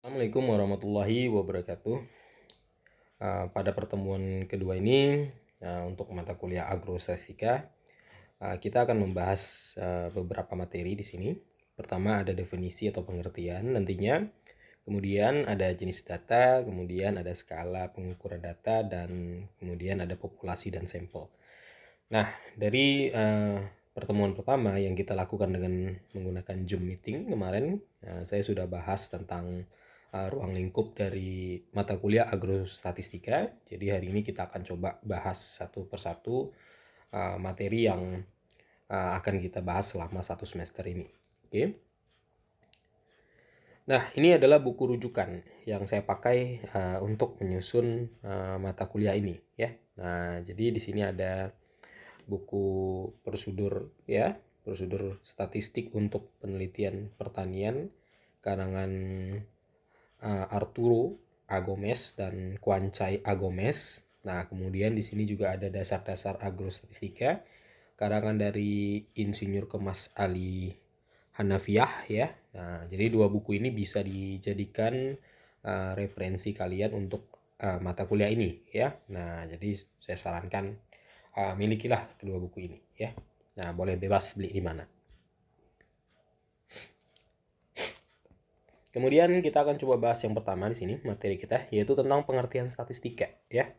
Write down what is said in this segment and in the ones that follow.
Assalamualaikum warahmatullahi wabarakatuh. Pada pertemuan kedua ini untuk mata kuliah agrostatistika kita akan membahas beberapa materi di sini. Pertama ada definisi atau pengertian nantinya, kemudian ada jenis data, kemudian ada skala pengukuran data, dan kemudian ada populasi dan sampel. Nah, dari pertemuan pertama yang kita lakukan dengan menggunakan Zoom meeting kemarin, saya sudah bahas tentang ruang lingkup dari mata kuliah agrostatistika. Jadi hari ini kita akan coba bahas satu persatu materi yang akan kita bahas selama satu semester ini. Oke. Nah, ini adalah buku rujukan yang saya pakai untuk menyusun mata kuliah ini, ya. Nah, jadi di sini ada buku prosedur, ya, prosedur statistik untuk penelitian pertanian karangan Arturo Agomez dan Kwancai Agomez. Nah, kemudian di sini juga ada dasar-dasar agrostatistika karangan dari Insinyur Kemas Ali Hanafiah, ya. Nah, jadi dua buku ini bisa dijadikan referensi kalian untuk mata kuliah ini, ya. Nah, jadi saya sarankan milikilah kedua buku ini, ya. Nah, boleh bebas beli di mana. Kemudian kita akan coba bahas yang pertama di sini materi kita, yaitu tentang pengertian statistika, ya.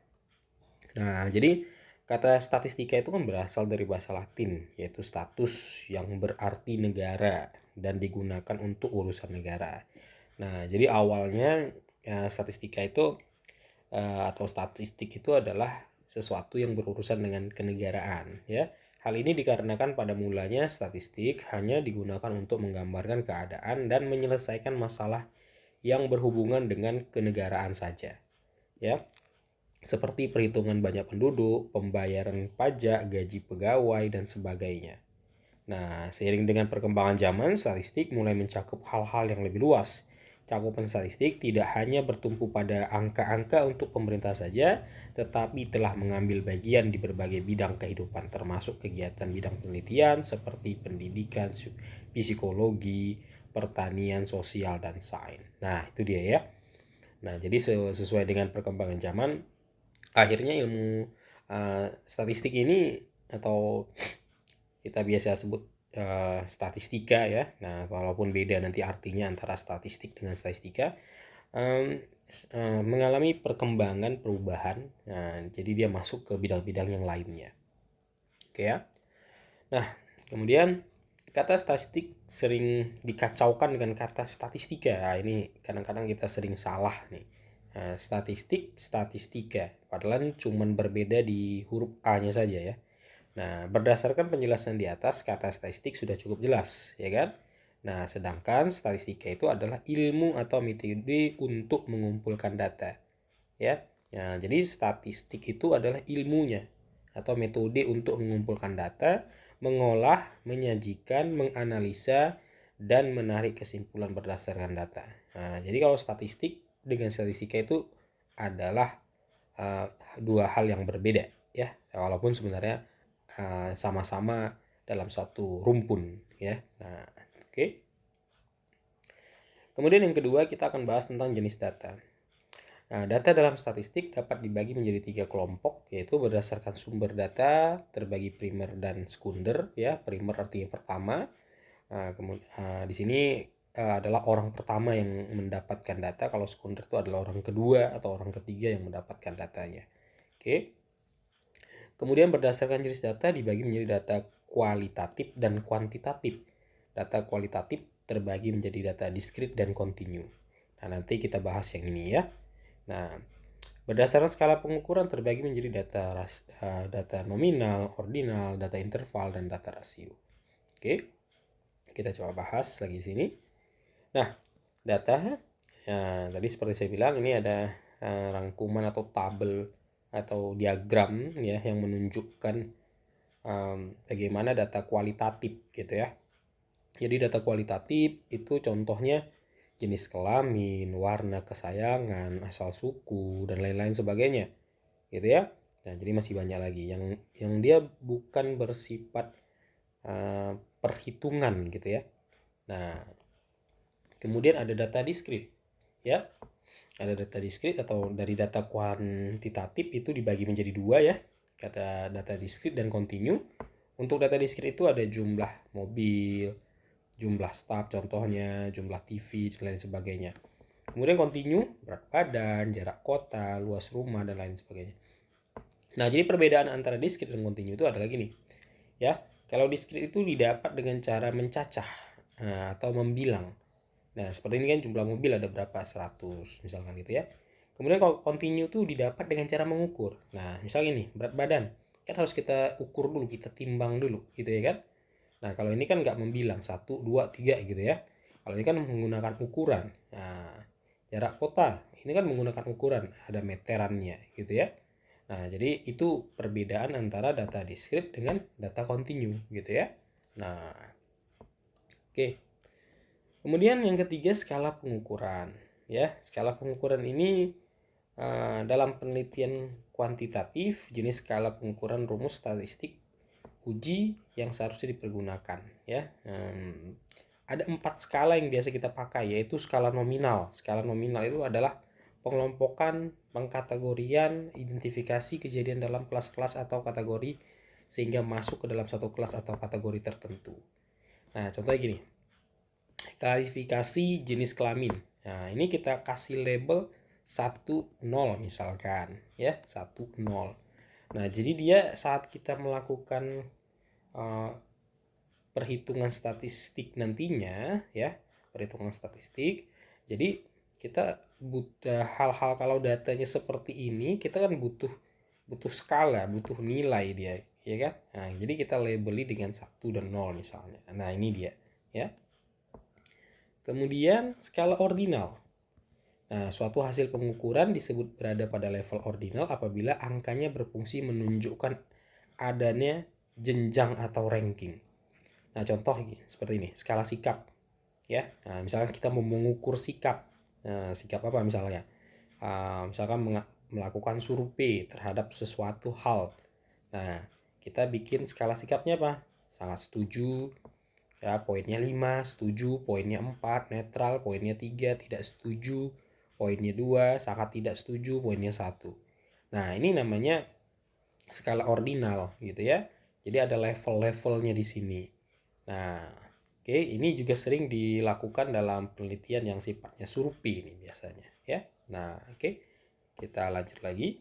Nah, jadi kata statistika itu kan berasal dari bahasa Latin, yaitu status yang berarti negara dan digunakan untuk urusan negara. Nah, jadi awalnya statistika itu atau statistik itu adalah sesuatu yang berurusan dengan kenegaraan, ya. Hal ini dikarenakan pada mulanya statistik hanya digunakan untuk menggambarkan keadaan dan menyelesaikan masalah yang berhubungan dengan kenegaraan saja, ya. Seperti perhitungan banyak penduduk, pembayaran pajak, gaji pegawai, dan sebagainya. Nah, seiring dengan perkembangan zaman, statistik mulai mencakup hal-hal yang lebih luas. Cakupan statistik tidak hanya bertumpu pada angka-angka untuk pemerintah saja, tetapi telah mengambil bagian di berbagai bidang kehidupan, termasuk kegiatan bidang penelitian seperti pendidikan, psikologi, pertanian, sosial, dan sains. Nah, itu dia, ya. Nah, jadi sesuai dengan perkembangan zaman, akhirnya ilmu statistik ini, atau kita biasa sebut statistika, ya. Nah, walaupun beda nanti artinya antara statistik dengan statistika, mengalami perkembangan perubahan. Nah, jadi dia masuk ke bidang-bidang yang lainnya. Oke, ya. Nah, kemudian kata statistik sering dikacaukan dengan kata statistika. Nah, ini kadang-kadang kita sering salah nih. Statistik, statistika, padahal cuman berbeda di huruf A-nya saja, ya. Nah, berdasarkan penjelasan di atas, kata statistik sudah cukup jelas, ya kan? Nah, sedangkan statistika itu adalah ilmu atau metode untuk mengumpulkan data, ya. Nah, jadi statistik itu adalah ilmunya atau metode untuk mengumpulkan data, mengolah, menyajikan, menganalisa, dan menarik kesimpulan berdasarkan data. Nah, jadi kalau statistik dengan statistika itu adalah dua hal yang berbeda, ya. Walaupun sebenarnya sama-sama dalam satu rumpun, ya. Nah, oke. Kemudian yang kedua kita akan bahas tentang jenis data. Nah, data dalam statistik dapat dibagi menjadi 3 kelompok, yaitu berdasarkan sumber data terbagi primer dan sekunder, ya. Primer artinya pertama. Di sini adalah orang pertama yang mendapatkan data, kalau sekunder itu adalah orang kedua atau orang ketiga yang mendapatkan datanya. Oke. Kemudian berdasarkan jenis data dibagi menjadi data kualitatif dan kuantitatif. Data kualitatif terbagi menjadi data diskrit dan kontinu. Nah, nanti kita bahas yang ini, ya. Nah, berdasarkan skala pengukuran terbagi menjadi data nominal, ordinal, data interval, dan data rasio. Oke, kita coba bahas lagi di sini. Nah, data, ya, tadi seperti saya bilang ini ada rangkuman atau tabel atau diagram, ya, yang menunjukkan bagaimana data kualitatif, gitu, ya. Jadi data kualitatif itu contohnya jenis kelamin, warna kesayangan, asal suku, dan lain-lain sebagainya, gitu, ya. Nah, jadi masih banyak lagi yang dia bukan bersifat perhitungan, gitu, ya. Nah, kemudian ada data diskrit. ya. Ada data diskrit atau dari data kuantitatif itu dibagi menjadi dua ya, kata data diskrit dan kontinu. Untuk data diskrit itu ada jumlah mobil, jumlah staf contohnya, jumlah TV dan lain sebagainya. Kemudian kontinu berat badan, jarak kota, luas rumah dan lain sebagainya. Nah, jadi perbedaan antara diskrit dan kontinu itu adalah gini. Ya, kalau diskrit itu didapat dengan cara mencacah atau membilang. Nah, seperti ini kan jumlah mobil ada berapa? 100 misalkan gitu ya. Kemudian kalau kontinu tuh didapat dengan cara mengukur. Nah, misalnya ini berat badan. Kan harus kita ukur dulu, kita timbang dulu gitu ya kan. Nah, kalau ini kan nggak membilang 1, 2, 3 gitu ya. Kalau ini kan menggunakan ukuran. Nah, jarak kota ini kan menggunakan ukuran, ada meterannya gitu ya. Nah, jadi itu perbedaan antara data diskrit dengan data kontinu gitu ya. Nah, oke. Kemudian yang ketiga skala pengukuran. Ya, skala pengukuran ini dalam penelitian kuantitatif jenis skala pengukuran rumus statistik uji yang seharusnya dipergunakan. Ya, ada 4 skala yang biasa kita pakai, yaitu skala nominal. Skala nominal itu adalah pengelompokan, pengkategorian, identifikasi kejadian dalam kelas-kelas atau kategori sehingga masuk ke dalam satu kelas atau kategori tertentu. Nah, contohnya gini. Klasifikasi jenis kelamin. Nah, ini kita kasih label 1, 0 misalkan, ya, 1, 0. Nah, jadi dia saat kita melakukan perhitungan statistik nantinya, ya, perhitungan statistik. Jadi kita butuh hal-hal kalau datanya seperti ini, kita kan butuh skala, butuh nilai dia, ya kan? Nah, jadi kita labeli dengan 1 dan 0 misalnya. Nah, ini dia, ya. Kemudian skala ordinal. Nah, suatu hasil pengukuran disebut berada pada level ordinal apabila angkanya berfungsi menunjukkan adanya jenjang atau ranking. Nah, contoh seperti ini, skala sikap. Ya, nah, misalkan kita mau mengukur sikap. Nah, sikap apa misalnya? Misalkan melakukan survei terhadap sesuatu hal. Nah, kita bikin skala sikapnya apa? Sangat setuju, ya, poinnya 5, setuju, poinnya 4, netral, poinnya 3, tidak setuju, poinnya 2, sangat tidak setuju, poinnya 1. Nah, ini namanya skala ordinal gitu ya. Jadi ada level-levelnya di sini. Nah, oke, ini juga sering dilakukan dalam penelitian yang sifatnya survei ini biasanya ya. Nah, oke. Kita lanjut lagi.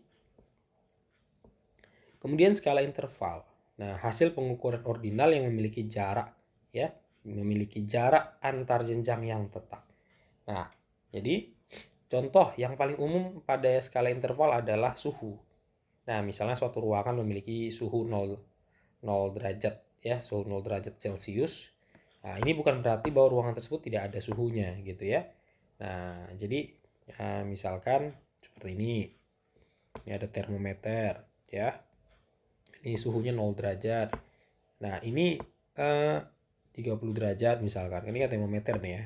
Kemudian skala interval. Nah, hasil pengukuran ordinal yang memiliki jarak ya, memiliki jarak antar jenjang yang tetap. Nah, jadi contoh yang paling umum pada skala interval adalah suhu. Nah, misalnya suatu ruangan memiliki suhu 0 derajat ya, suhu 0 derajat Celcius. Nah, ini bukan berarti bahwa ruangan tersebut tidak ada suhunya gitu ya. Nah, jadi misalkan seperti ini. Ini ada termometer ya. Ini suhunya 0 derajat. Nah, ini 30 derajat misalkan. Ini kan termometer nih ya.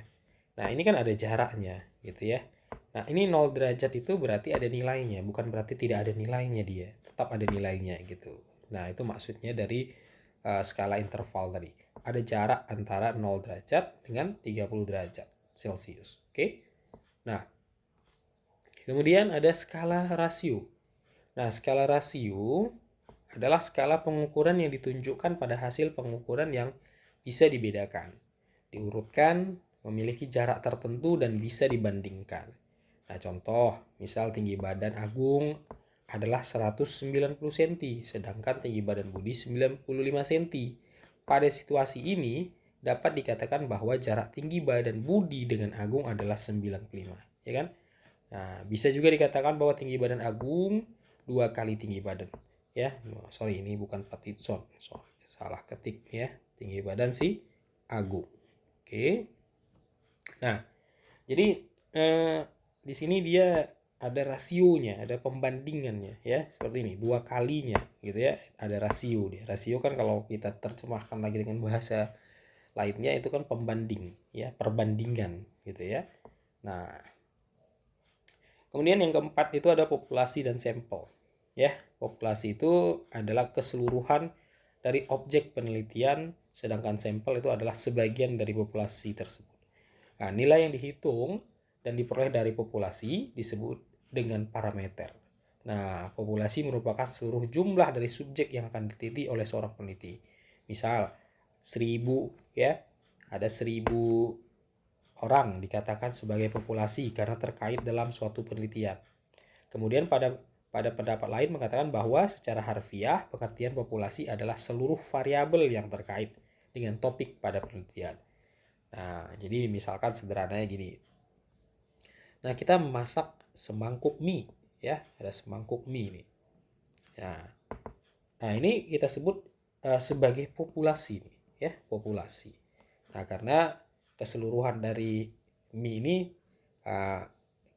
Nah, ini kan ada jaraknya gitu ya. Nah, ini 0 derajat itu berarti ada nilainya, bukan berarti tidak ada nilainya dia. Tetap ada nilainya gitu. Nah, itu maksudnya dari skala interval tadi. Ada jarak antara 0 derajat dengan 30 derajat Celcius. Oke. Nah, kemudian ada skala rasio. Nah, skala rasio adalah skala pengukuran yang ditunjukkan pada hasil pengukuran yang bisa dibedakan, diurutkan, memiliki jarak tertentu dan bisa dibandingkan. Nah, contoh, misal tinggi badan Agung adalah 190 cm, sedangkan tinggi badan Budi 95 cm. Pada situasi ini, dapat dikatakan bahwa jarak tinggi badan Budi dengan Agung adalah 95, ya kan? Nah, bisa juga dikatakan bahwa tinggi badan Agung 2 kali tinggi badan. Ya, sorry ini bukan Pattinson, sorry, salah ketik ya. Tinggi badan si Agung. Oke. Nah, jadi di sini dia ada rasionya, ada pembandingannya ya, seperti ini, 2 kalinya gitu ya, ada rasio dia. Rasio kan kalau kita terjemahkan lagi dengan bahasa lainnya itu kan pembanding ya, perbandingan gitu ya. Nah, kemudian yang keempat itu ada populasi dan sampel. Ya, populasi itu adalah keseluruhan dari objek penelitian, sedangkan sampel itu adalah sebagian dari populasi tersebut. Nah, nilai yang dihitung dan diperoleh dari populasi disebut dengan parameter. Nah, populasi merupakan seluruh jumlah dari subjek yang akan diteliti oleh seorang peneliti. Misal 1000 ya, ada 1000 orang dikatakan sebagai populasi karena terkait dalam suatu penelitian. Kemudian pada pendapat lain mengatakan bahwa secara harfiah pengertian populasi adalah seluruh variabel yang terkait dengan topik pada penelitian. Nah, jadi misalkan sederhananya gini. Nah, kita memasak semangkuk mie ya, ada semangkuk mie nih. Nah, ini kita sebut sebagai populasi nih, ya, populasi. Nah, karena keseluruhan dari mie ini uh,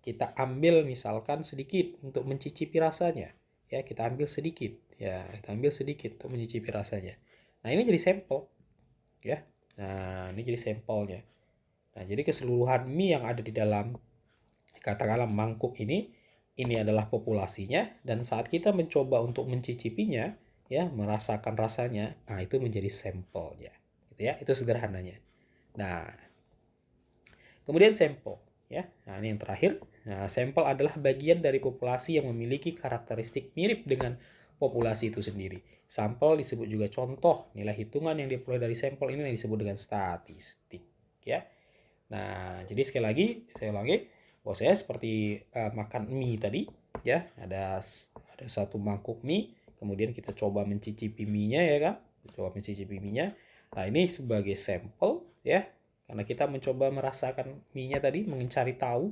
kita ambil misalkan sedikit untuk mencicipi rasanya, ya, kita ambil sedikit, untuk mencicipi rasanya. Nah, ini jadi sampel, ya. Nah, ini jadi sampelnya. Nah, jadi keseluruhan mie yang ada di dalam katakanlah mangkuk ini adalah populasinya, dan saat kita mencoba untuk mencicipinya, ya, merasakan rasanya, nah itu menjadi sampelnya, gitu ya. Itu sederhananya. Nah, kemudian sampel, ya. Nah, ini yang terakhir. Nah, sampel adalah bagian dari populasi yang memiliki karakteristik mirip dengan populasi itu sendiri. Sampel disebut juga contoh. Nilai hitungan yang diperoleh dari sampel ini yang disebut dengan statistik, ya. Nah, jadi sekali lagi saya ulangi, bahwa saya seperti makan mie tadi, ya, ada satu mangkuk mie, kemudian kita coba mencicipi mie-nya, ya kan, coba mencicipi mie-nya. Nah, ini sebagai sampel, ya, karena kita mencoba merasakan mie-nya tadi, mencari tahu,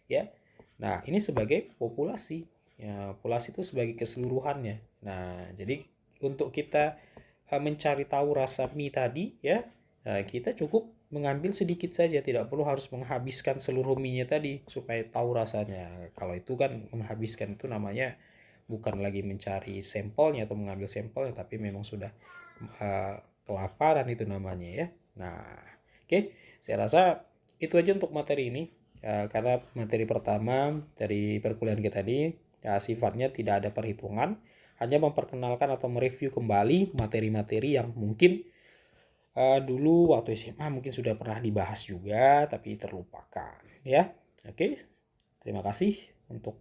ya. Nah, ini sebagai populasi, ya, populasi itu sebagai keseluruhannya. Nah, jadi untuk kita mencari tahu rasa mie tadi, ya, kita cukup mengambil sedikit saja, tidak perlu harus menghabiskan seluruh mie-nya tadi supaya tahu rasanya. Kalau itu kan menghabiskan, itu namanya bukan lagi mencari sampelnya atau mengambil sampelnya, tapi memang sudah kelaparan itu namanya, ya. Nah, oke, saya rasa itu aja untuk materi ini, karena materi pertama dari perkuliahan kita ini sifatnya tidak ada perhitungan, hanya memperkenalkan atau mereview kembali materi-materi yang mungkin dulu waktu SMA mungkin sudah pernah dibahas juga tapi terlupakan, ya. Oke, terima kasih untuk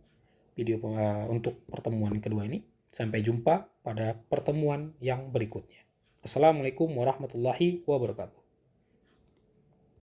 untuk pertemuan kedua ini. Sampai jumpa pada pertemuan yang berikutnya. Assalamualaikum warahmatullahi wabarakatuh.